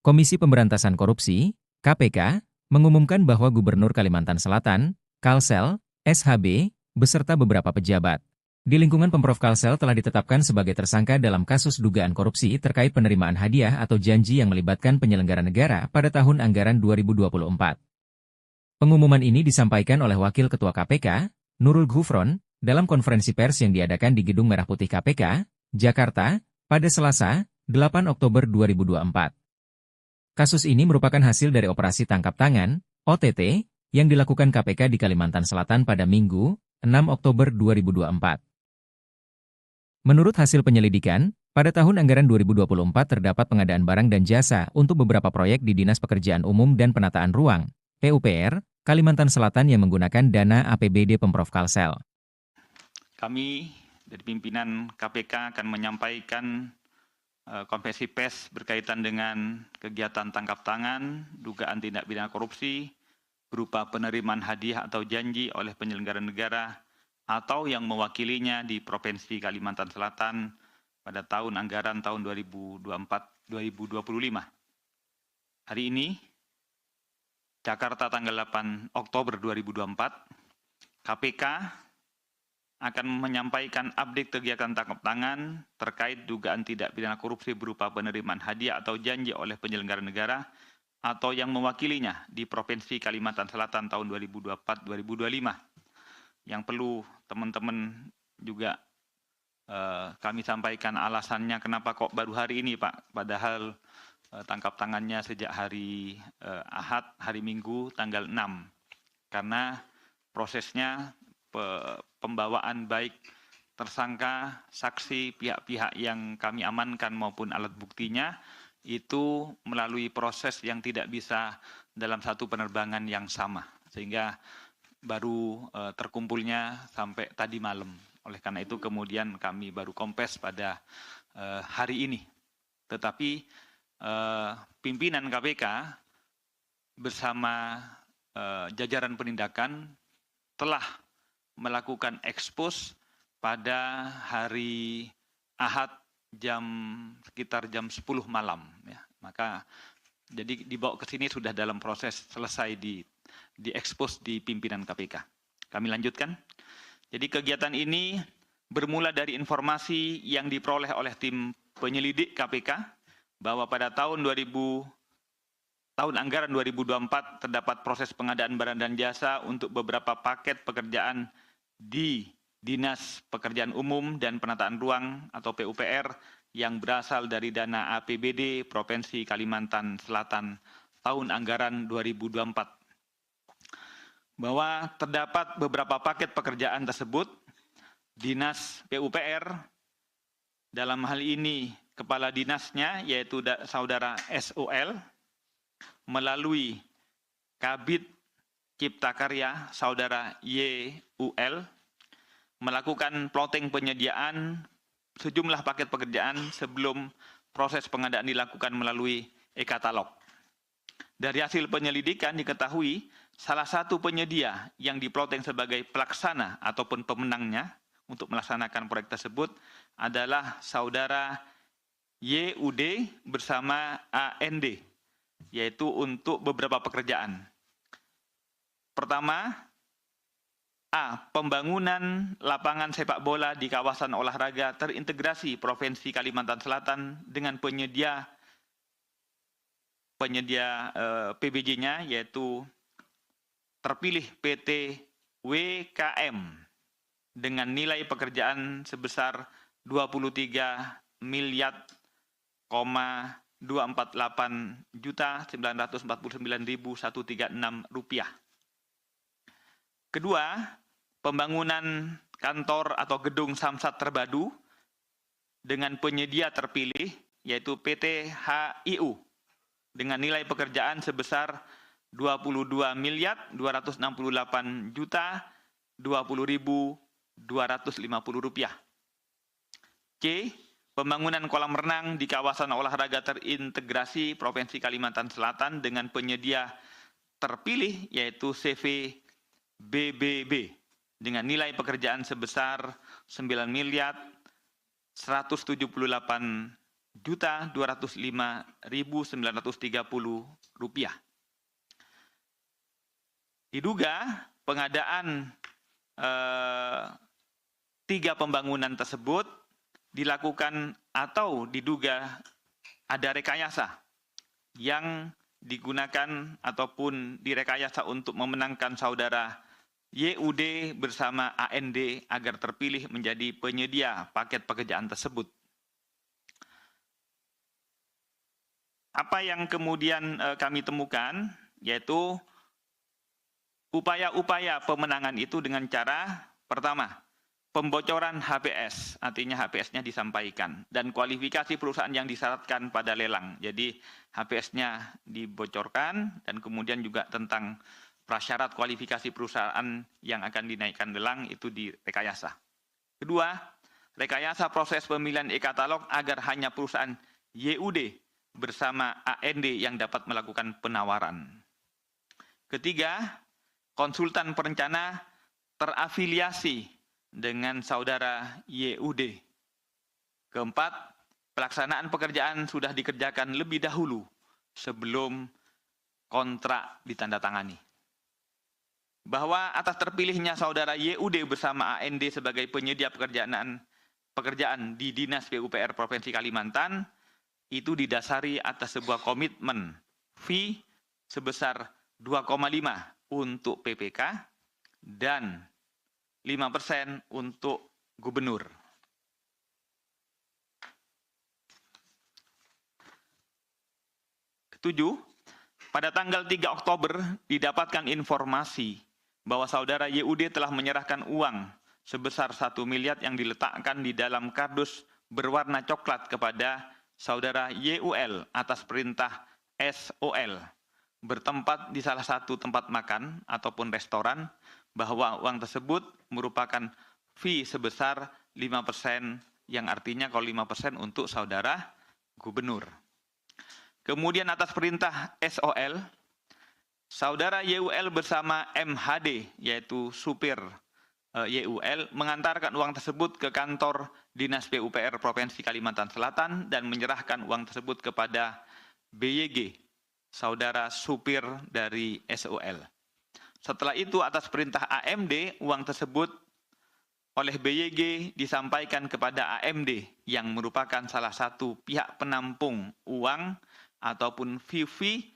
Komisi Pemberantasan Korupsi, KPK, mengumumkan bahwa Gubernur Kalimantan Selatan, Kalsel, SHB, beserta beberapa pejabat di lingkungan Pemprov Kalsel telah ditetapkan sebagai tersangka dalam kasus dugaan korupsi terkait penerimaan hadiah atau janji yang melibatkan penyelenggara negara pada tahun anggaran 2024. Pengumuman ini disampaikan oleh Wakil Ketua KPK, Nurul Gufron, dalam konferensi pers yang diadakan di Gedung Merah Putih KPK, Jakarta, pada Selasa, 8 Oktober 2024. Kasus ini merupakan hasil dari operasi tangkap tangan, OTT, yang dilakukan KPK di Kalimantan Selatan pada Minggu, 6 Oktober 2024. Menurut hasil penyelidikan, pada tahun anggaran 2024 terdapat pengadaan barang dan jasa untuk beberapa proyek di Dinas Pekerjaan Umum dan Penataan Ruang, PUPR, Kalimantan Selatan yang menggunakan dana APBD Pemprov Kalsel. Kami dari pimpinan KPK akan menyampaikan konferensi pers berkaitan dengan kegiatan tangkap tangan, dugaan tindak pidana korupsi, berupa penerimaan hadiah atau janji oleh penyelenggara negara atau yang mewakilinya di Provinsi Kalimantan Selatan pada tahun anggaran tahun 2024-2025. Hari ini, Jakarta tanggal 8 Oktober 2024, KPK akan menyampaikan update kegiatan tangkap tangan terkait dugaan tidak pidana korupsi berupa penerimaan hadiah atau janji oleh penyelenggara negara atau yang mewakilinya di Provinsi Kalimantan Selatan tahun 2024-2025. Yang perlu teman-teman juga kami sampaikan alasannya kenapa kok baru hari ini Pak, padahal tangkap tangannya sejak hari Ahad, hari Minggu tanggal 6. Karena prosesnya pembawaan baik tersangka, saksi, pihak-pihak yang kami amankan maupun alat buktinya itu melalui proses yang tidak bisa dalam satu penerbangan yang sama. Sehingga baru terkumpulnya sampai tadi malam. Oleh karena itu kemudian kami baru kompes pada hari ini. Tetapi pimpinan KPK bersama jajaran penindakan telah melakukan ekspos pada hari Ahad sekitar jam 10 malam. Ya. Maka jadi dibawa ke sini sudah dalam proses selesai diekspos di pimpinan KPK. Kami lanjutkan. Jadi kegiatan ini bermula dari informasi yang diperoleh oleh tim penyelidik KPK bahwa pada tahun anggaran 2024 terdapat proses pengadaan barang dan jasa untuk beberapa paket pekerjaan di Dinas Pekerjaan Umum dan Penataan Ruang atau PUPR yang berasal dari dana APBD Provinsi Kalimantan Selatan tahun anggaran 2024. Bahwa terdapat beberapa paket pekerjaan tersebut, Dinas PUPR, dalam hal ini kepala dinasnya yaitu saudara SOL, melalui Kabid Cipta Karya saudara YUL, melakukan plotting penyediaan sejumlah paket pekerjaan sebelum proses pengadaan dilakukan melalui e-katalog. Dari hasil penyelidikan diketahui salah satu penyedia yang diplotting sebagai pelaksana ataupun pemenangnya untuk melaksanakan proyek tersebut adalah saudara YUD bersama AND, yaitu untuk beberapa pekerjaan. Pertama, A. Pembangunan lapangan sepak bola di kawasan olahraga terintegrasi Provinsi Kalimantan Selatan dengan penyedia PBJ-nya yaitu terpilih PT WKM dengan nilai pekerjaan sebesar 23.248.949.136 rupiah. Kedua, pembangunan kantor atau gedung Samsat Terpadu dengan penyedia terpilih yaitu PT HIU dengan nilai pekerjaan sebesar 22.268.20.250 rupiah. C. Pembangunan kolam renang di kawasan olahraga terintegrasi Provinsi Kalimantan Selatan dengan penyedia terpilih yaitu CV BBB dengan nilai pekerjaan sebesar 9.178 Rp205.930. Diduga pengadaan 3 pembangunan tersebut dilakukan atau diduga ada rekayasa yang digunakan ataupun direkayasa untuk memenangkan saudara YUD bersama AND agar terpilih menjadi penyedia paket pekerjaan tersebut. Apa yang kemudian kami temukan yaitu upaya-upaya pemenangan itu dengan cara pertama, pembocoran HPS, artinya HPS-nya disampaikan, dan kualifikasi perusahaan yang disyaratkan pada lelang. Jadi HPS-nya dibocorkan dan kemudian juga tentang prasyarat kualifikasi perusahaan yang akan dinaikkan lelang itu direkayasa. Kedua, rekayasa proses pemilihan e-katalog agar hanya perusahaan YUD bersama AND yang dapat melakukan penawaran. Ketiga, konsultan perencana terafiliasi dengan saudara YUD. Keempat, pelaksanaan pekerjaan sudah dikerjakan lebih dahulu sebelum kontrak ditandatangani. Bahwa atas terpilihnya saudara YUD bersama AND sebagai penyedia pekerjaan di Dinas PUPR Provinsi Kalimantan itu didasari atas sebuah komitmen fee sebesar 2,5 untuk PPK dan 5% untuk gubernur. Ketujuh, pada tanggal 3 Oktober didapatkan informasi bahwa saudara YUD telah menyerahkan uang sebesar 1 miliar yang diletakkan di dalam kardus berwarna coklat kepada saudara YUL atas perintah SOL bertempat di salah satu tempat makan ataupun restoran, bahwa uang tersebut merupakan fee sebesar 5%, yang artinya kalau 5% untuk saudara gubernur. Kemudian atas perintah SOL, saudara YUL bersama MHD, yaitu supir YUL, mengantarkan uang tersebut ke kantor Dinas PUPR Provinsi Kalimantan Selatan dan menyerahkan uang tersebut kepada BYG, saudara supir dari SOL. Setelah itu atas perintah AMD, uang tersebut oleh BYG disampaikan kepada AMD yang merupakan salah satu pihak penampung uang ataupun fee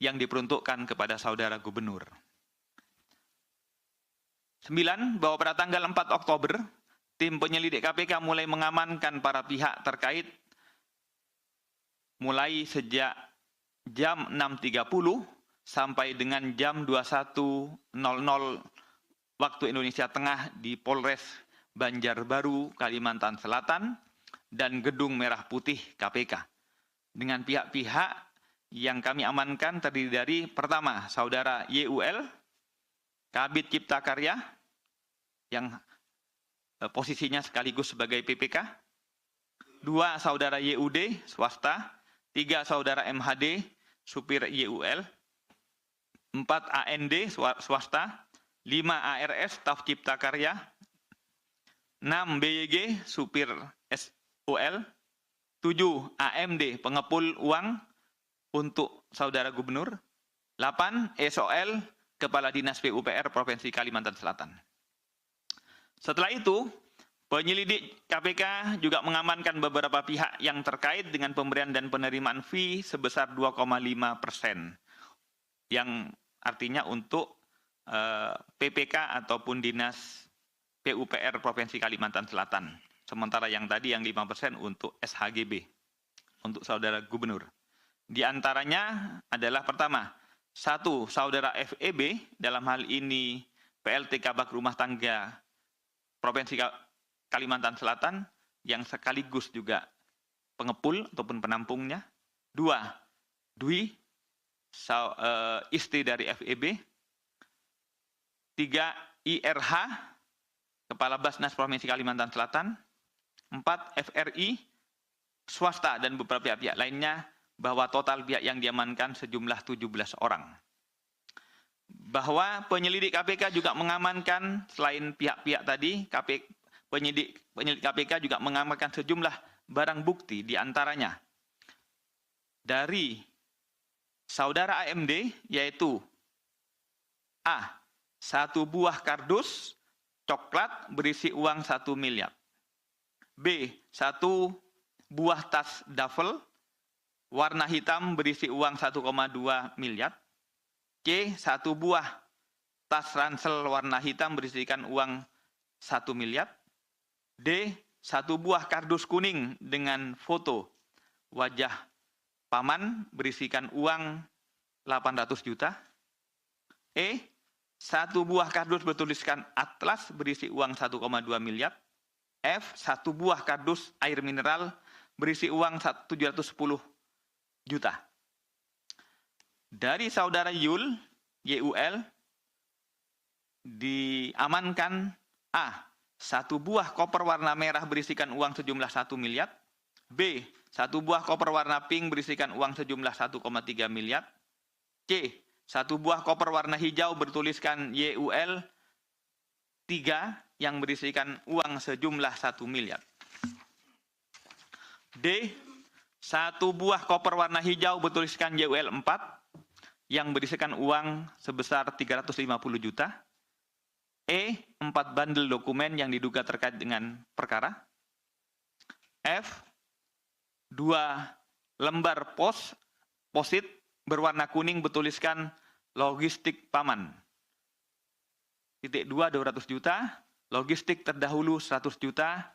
yang diperuntukkan kepada saudara gubernur. 9. Bahwa pada tanggal 4 Oktober, tim penyelidik KPK mulai mengamankan para pihak terkait mulai sejak jam 6.30 sampai dengan jam 21.00 waktu Indonesia Tengah di Polres Banjarbaru, Kalimantan Selatan dan Gedung Merah Putih KPK. Dengan pihak-pihak yang kami amankan terdiri dari pertama, saudara YUL, Kabid Cipta Karya, yang posisinya sekaligus sebagai PPK. 2, saudara YUD, swasta. 3, saudara MHD, supir YUL. 4, AND, swasta. 5, ARS, staf Cipta Karya. 6, BYG, supir SOL. 7, AMD, pengepul uang untuk saudara gubernur. 8, SOL, Kepala Dinas PUPR Provinsi Kalimantan Selatan. Setelah itu, penyelidik KPK juga mengamankan beberapa pihak yang terkait dengan pemberian dan penerimaan fee sebesar 2,5%, yang artinya untuk PPK ataupun Dinas PUPR Provinsi Kalimantan Selatan. Sementara yang tadi yang 5% untuk SHGB, untuk saudara gubernur. Di antaranya adalah pertama, 1, saudara FEB, dalam hal ini PLT Kabak Rumah Tangga Provinsi Kalimantan Selatan, yang sekaligus juga pengepul ataupun penampungnya. 2, Dwi, istri dari FEB. 3, IRH, Kepala Basnas Provinsi Kalimantan Selatan. 4, FRI, swasta dan beberapa pihak-pihak lainnya, bahwa total pihak yang diamankan sejumlah 17 orang. Bahwa penyelidik KPK juga mengamankan, selain pihak-pihak tadi, penyidik KPK juga mengamankan sejumlah barang bukti diantaranya dari saudara AMD, yaitu A. 1 buah kardus coklat berisi uang 1 miliar. B. 1 buah tas duffel warna hitam berisi uang 1,2 miliar. C. 1 buah tas ransel warna hitam berisikan uang 1 miliar. D. 1 buah kardus kuning dengan foto wajah paman berisikan uang 800 juta. E. 1 buah kardus bertuliskan Atlas berisi uang 1,2 miliar. F. 1 buah kardus air mineral berisi uang 710 juta. Dari saudara YUL diamankan A. 1 buah koper warna merah berisikan uang sejumlah 1 miliar. B. 1 buah koper warna pink berisikan uang sejumlah 1,3 miliar. C. 1 buah koper warna hijau bertuliskan YUL 3 yang berisikan uang sejumlah 1 miliar. D. 1 buah koper warna hijau bertuliskan YUL 4 yang berisikan uang sebesar 350 juta. E. 4 bundle dokumen yang diduga terkait dengan perkara. F. 2 lembar posit berwarna kuning bertuliskan logistik paman. Titik 2 200 juta, logistik terdahulu 100 juta,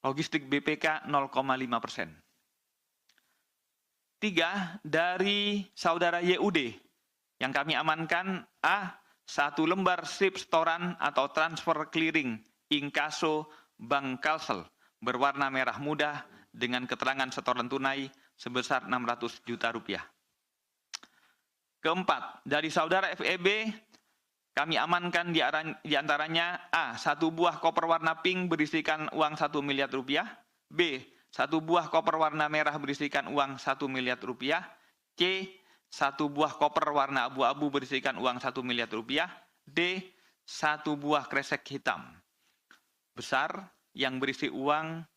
logistik BPK 0,5%. 3 dari saudara YUD yang kami amankan A. 1 lembar slip setoran atau transfer clearing inkaso Bank Kalsel berwarna merah muda dengan keterangan setoran tunai sebesar 600 juta rupiah. Keempat, dari saudara FEB kami amankan di antaranya A. 1 buah koper warna pink berisikan uang 1 miliar rupiah. B. 1 buah koper warna merah berisikan uang 1 miliar rupiah. C. 1 buah koper warna abu-abu berisikan uang 1 miliar rupiah. D. 1 buah kresek hitam besar yang berisi uang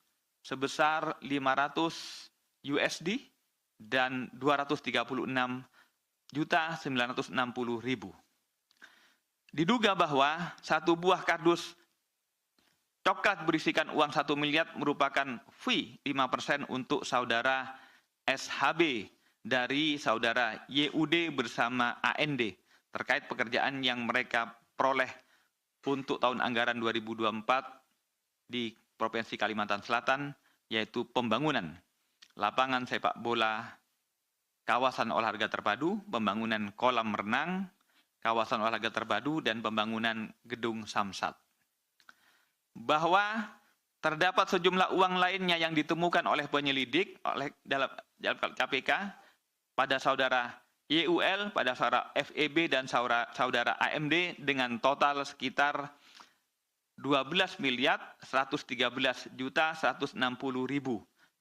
sebesar 500 USD dan 236.960.000. Diduga bahwa 1 buah kardus coklat berisikan uang 1 miliar merupakan fee 5% untuk saudara SHB dari saudara YUD bersama AND terkait pekerjaan yang mereka peroleh untuk tahun anggaran 2024 di Provinsi Kalimantan Selatan, yaitu pembangunan lapangan sepak bola, kawasan olahraga terpadu, pembangunan kolam renang, kawasan olahraga terpadu, dan pembangunan gedung Samsat. Bahwa terdapat sejumlah uang lainnya yang ditemukan oleh penyelidik dalam KPK pada saudara YUL, pada saudara FEB, dan saudara AMD dengan total sekitar 12.113.160.000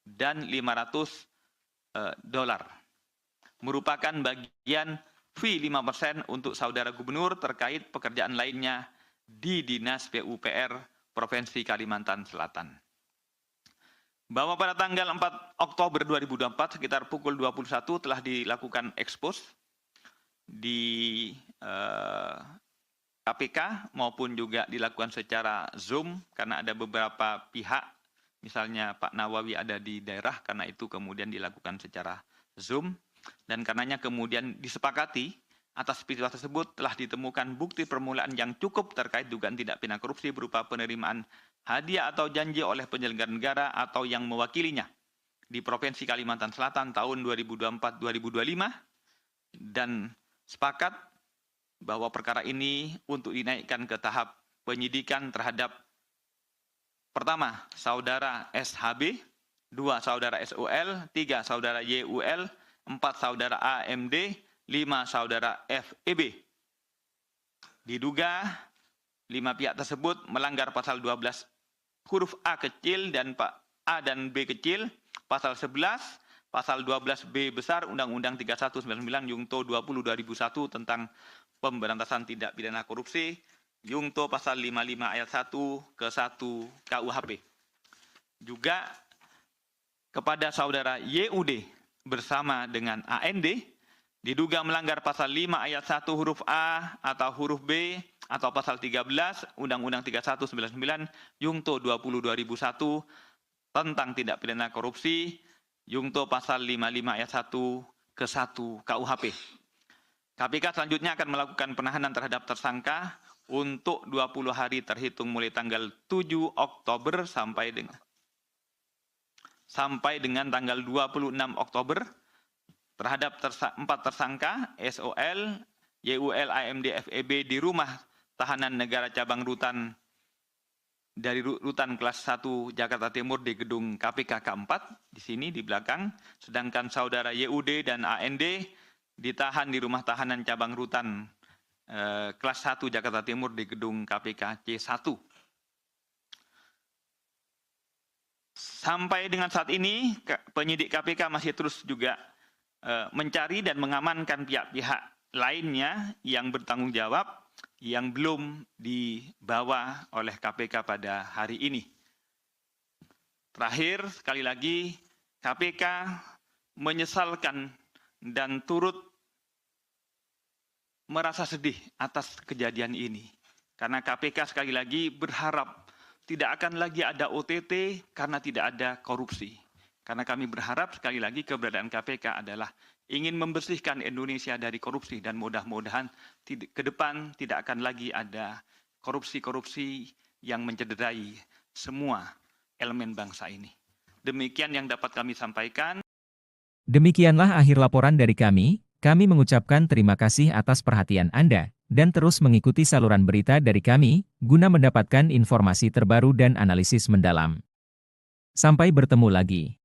dan 500 dolar. Merupakan bagian fee 5% untuk saudara gubernur terkait pekerjaan lainnya di Dinas PUPR Provinsi Kalimantan Selatan. Bahwa pada tanggal 4 Oktober 2024 sekitar pukul 21 telah dilakukan ekspos di KPK maupun juga dilakukan secara Zoom karena ada beberapa pihak, misalnya Pak Nawawi ada di daerah, karena itu kemudian dilakukan secara Zoom. Dan karenanya kemudian disepakati atas peristiwa tersebut telah ditemukan bukti permulaan yang cukup terkait dugaan tindak pidana korupsi berupa penerimaan hadiah atau janji oleh penyelenggara negara atau yang mewakilinya di Provinsi Kalimantan Selatan tahun 2024-2025 dan sepakat bahwa perkara ini untuk dinaikkan ke tahap penyidikan terhadap pertama saudara SHB, 2 saudara SOL, 3 saudara YUL, 4 saudara AMD, 5 saudara FEB. Diduga 5 pihak tersebut melanggar pasal 12 huruf A kecil dan A dan B kecil, pasal 11, pasal 12B besar Undang-Undang 3199 Yungto 20/2001 tentang pemberantasan tindak pidana korupsi, Yungto pasal 55 ayat 1 ke 1 KUHP. Juga kepada saudara YUD bersama dengan AND diduga melanggar pasal 5 ayat 1 huruf A atau huruf B atau pasal 13 Undang-Undang 3199 Yungto 20/2001 tentang tindak pidana korupsi, Yungto pasal 55 ayat 1 ke 1 KUHP. KPK selanjutnya akan melakukan penahanan terhadap tersangka untuk 20 hari terhitung mulai tanggal 7 Oktober sampai dengan tanggal 26 Oktober terhadap 4 tersangka SOL, YUL, AMD, FEB di rumah tahanan negara cabang rutan dari rutan kelas 1 Jakarta Timur di gedung KPK K4 di sini di belakang, sedangkan saudara YUD dan AND ditahan di rumah tahanan cabang rutan kelas 1 Jakarta Timur di gedung KPK C1. Sampai dengan saat ini, penyidik KPK masih terus juga mencari dan mengamankan pihak-pihak lainnya yang bertanggung jawab yang belum dibawa oleh KPK pada hari ini. Terakhir, sekali lagi, KPK menyesalkan dan turut merasa sedih atas kejadian ini. Karena KPK sekali lagi berharap tidak akan lagi ada OTT karena tidak ada korupsi. Karena kami berharap sekali lagi keberadaan KPK adalah ingin membersihkan Indonesia dari korupsi dan mudah-mudahan ke depan tidak akan lagi ada korupsi-korupsi yang mencederai semua elemen bangsa ini. Demikian yang dapat kami sampaikan. Demikianlah akhir laporan dari kami. Kami mengucapkan terima kasih atas perhatian Anda, dan terus mengikuti saluran berita dari kami, guna mendapatkan informasi terbaru dan analisis mendalam. Sampai bertemu lagi.